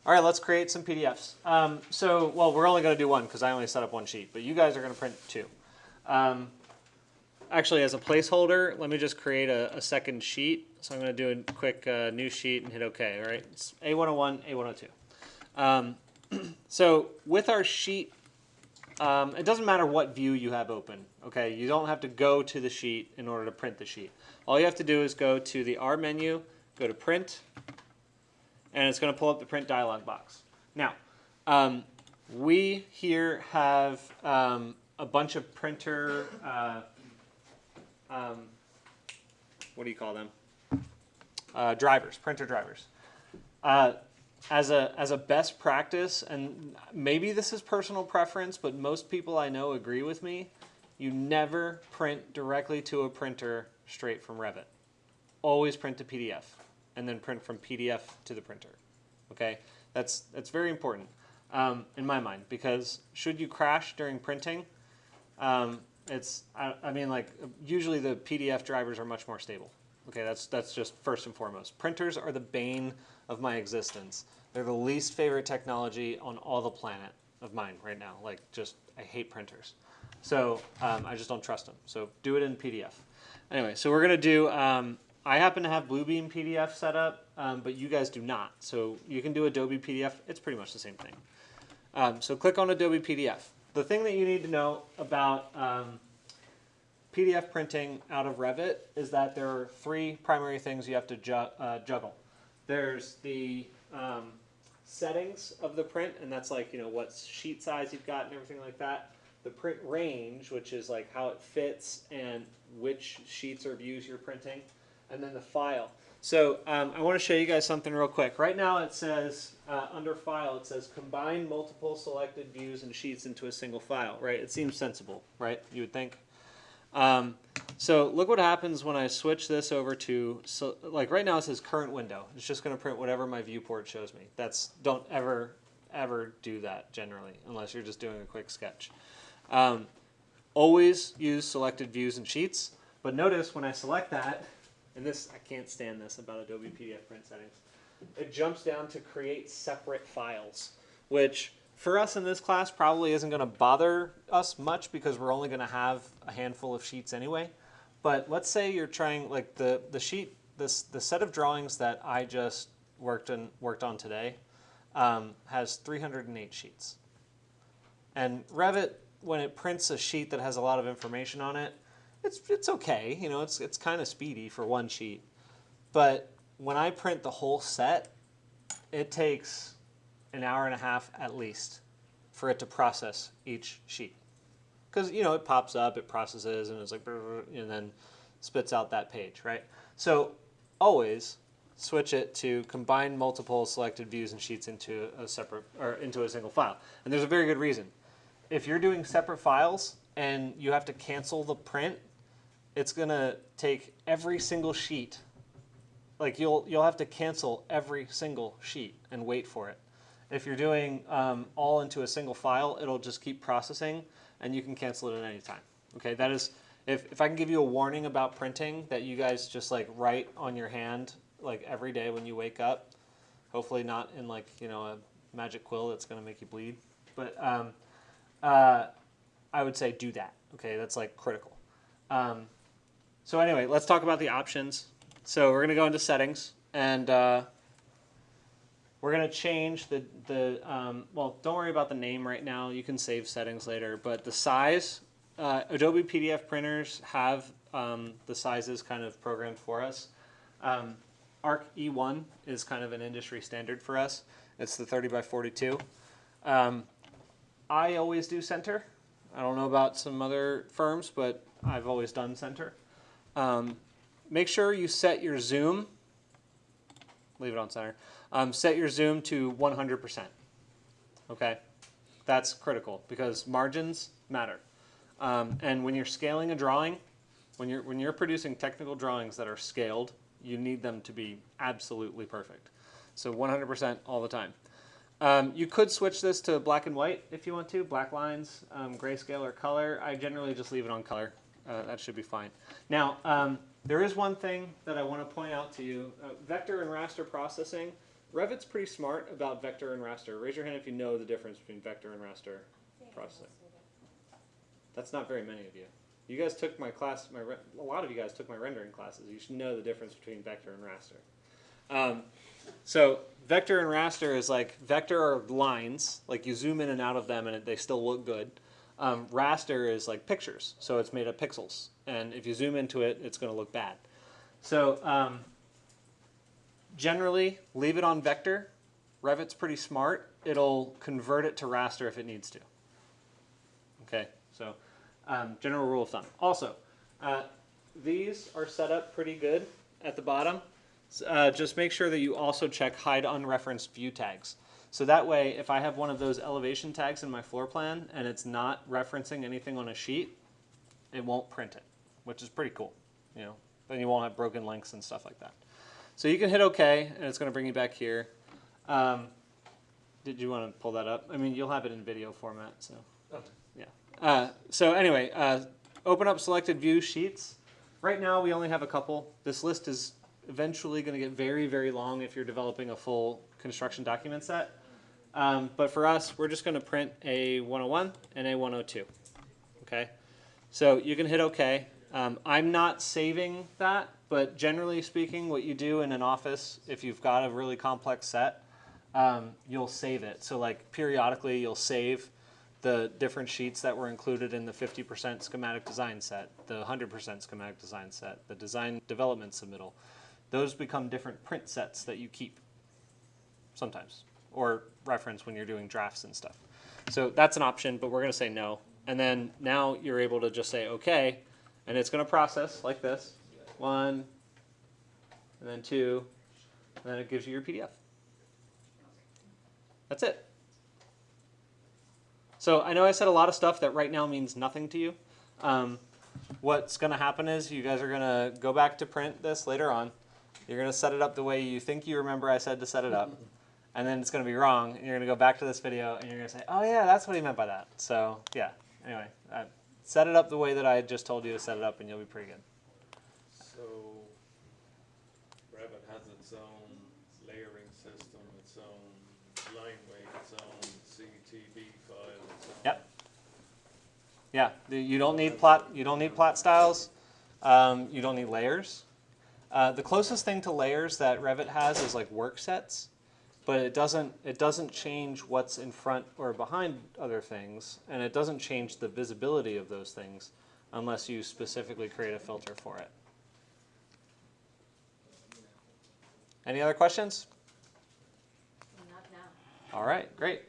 All right, let's create some PDFs. Well, we're only going to do one because I only set up one sheet, but you guys are going to print two. Actually, as a placeholder, let me just create a second sheet. So I'm going to do a quick new sheet and hit OK. All right, it's A101, A102. So with our sheet, it doesn't matter what view you have open. Okay, you don't have to go to the sheet in order to print the sheet. All you have to do is go to the R menu, go to Print, and it's going to pull up the Print dialog box. Now, we here have a bunch of printer, what do you call them? Drivers, printer drivers. As a best practice, and maybe this is personal preference, but most people I know agree with me, you never print directly to a printer straight from Revit. Always print to PDF, and then print from PDF to the printer. Okay, that's very important in my mind, because should you crash during printing, I mean, like, usually the PDF drivers are much more stable. Okay, that's just first and foremost. Printers are the bane of my existence. They're the least favorite technology on all the planet of mine right now. Like, just, I hate printers. So I just don't trust them. So do it in PDF. Anyway, so we're going to do, I happen to have Bluebeam PDF set up, but you guys do not. So you can do Adobe PDF. It's pretty much the same thing. So click on Adobe PDF. The thing that you need to know about PDF printing out of Revit is that there are three primary things you have to juggle. There's the settings of the print, and that's like, you know, what sheet size you've got and everything like that. The print range, which is like how it fits and which sheets or views you're printing, and then the file. So I want to show you guys something real quick. Right now it says, under File, it says combine multiple selected views and sheets into a single file, right? It seems sensible, right? You would think. So look what happens when I switch this over to, so like right now it says current window. It's just going to print whatever my viewport shows me. Don't ever do that generally, unless you're just doing a quick sketch. Always use selected views and sheets, but notice when I select that, and this, I can't stand this about Adobe PDF print settings, it jumps down to create separate files, which for us in this class probably isn't going to bother us much because we're only going to have a handful of sheets anyway. But let's say you're trying, like the sheet, the set of drawings that I just worked on today has 308 sheets. And Revit, when it prints a sheet that has a lot of information on it, it's okay, you know, it's kind of speedy for one sheet. But when I print the whole set, it takes an hour and a half at least for it to process each sheet. Because, you know, it pops up, it processes, and it's like, and then spits out that page, right? So always switch it to combine multiple selected views and sheets into a separate, or into a single file. And there's a very good reason. If you're doing separate files and you have to cancel the print, it's going to take every single sheet. Like you'll have to cancel every single sheet and wait for it. If you're doing all into a single file, it'll just keep processing, and you can cancel it at any time. Okay, that is, if I can give you a warning about printing that you guys just like write on your hand like every day when you wake up, hopefully not in like, you know, a magic quill that's going to make you bleed, but I would say do that. Okay, that's like critical. So anyway, let's talk about the options. So we're going to go into settings, and we're going to change well, don't worry about the name right now. You can save settings later. But the size, Adobe PDF printers have the sizes kind of programmed for us. Arc E1 is kind of an industry standard for us. It's the 30 by 42. I always do center. I don't know about some other firms, but I've always done center. Make sure you set your zoom. Leave it on center. Set your zoom to 100%. Okay, that's critical because margins matter. And when you're scaling a drawing, when you're producing technical drawings that are scaled, you need them to be absolutely perfect. So 100% all the time. You could switch this to black and white if you want to, black lines, grayscale or color. I generally just leave it on color. That should be fine. Now, there is one thing that I want to point out to you. Vector and raster processing Revit's pretty smart about vector and raster. Raise your hand if you know the difference between vector and raster processing. That's not very many of you. You guys took my class, a lot of you guys took my rendering classes. You should know the difference between vector and raster. So vector and raster is like, vector are lines, like you zoom in and out of them and they still look good. Raster is like pictures, so it's made of pixels. And if you zoom into it, it's going to look bad. So generally, leave it on vector. Revit's pretty smart. It'll convert it to raster if it needs to. Okay, so general rule of thumb. Also, these are set up pretty good at the bottom. Just make sure that you also check hide unreferenced view tags. So that way, if I have one of those elevation tags in my floor plan and it's not referencing anything on a sheet, it won't print it, which is pretty cool. You know, then you won't have broken links and stuff like that. So you can hit OK, and it's going to bring you back here. Did you want to pull that up? I mean, you'll have it in video format. So yeah. So anyway, open up selected view sheets. Right now, we only have a couple. This list is eventually going to get very, very long if you're developing a full construction document set. But for us, we're just going to print a 101 and a 102. Okay? So you can hit OK. I'm not saving that, but generally speaking, what you do in an office, if you've got a really complex set, you'll save it. So like periodically, you'll save the different sheets that were included in the 50% schematic design set, the 100% schematic design set, the design development submittal. Those become different print sets that you keep sometimes, or reference when you're doing drafts and stuff. So that's an option, but we're going to say no. And then now you're able to just say OK, and it's going to process like this. 1, and then 2, and then it gives you your PDF. That's it. So I know I said a lot of stuff that right now means nothing to you. What's going to happen is you guys are going to go back to print this later on. You're going to set it up the way you think you remember I said to set it up. And then it's going to be wrong. And you're going to go back to this video and you're going to say, oh yeah, that's what he meant by that. So yeah, anyway, set it up the way that I just told you to set it up and you'll be pretty good. So Revit has its own layering system, its own line weight, its own CTB file, its own. Yep. Yeah, you don't need plot. You don't need plot styles. You don't need layers. The closest thing to layers that Revit has is like work sets, but it doesn't change what's in front or behind other things, and it doesn't change the visibility of those things unless you specifically create a filter for it. Any other questions? Not now. All right, great.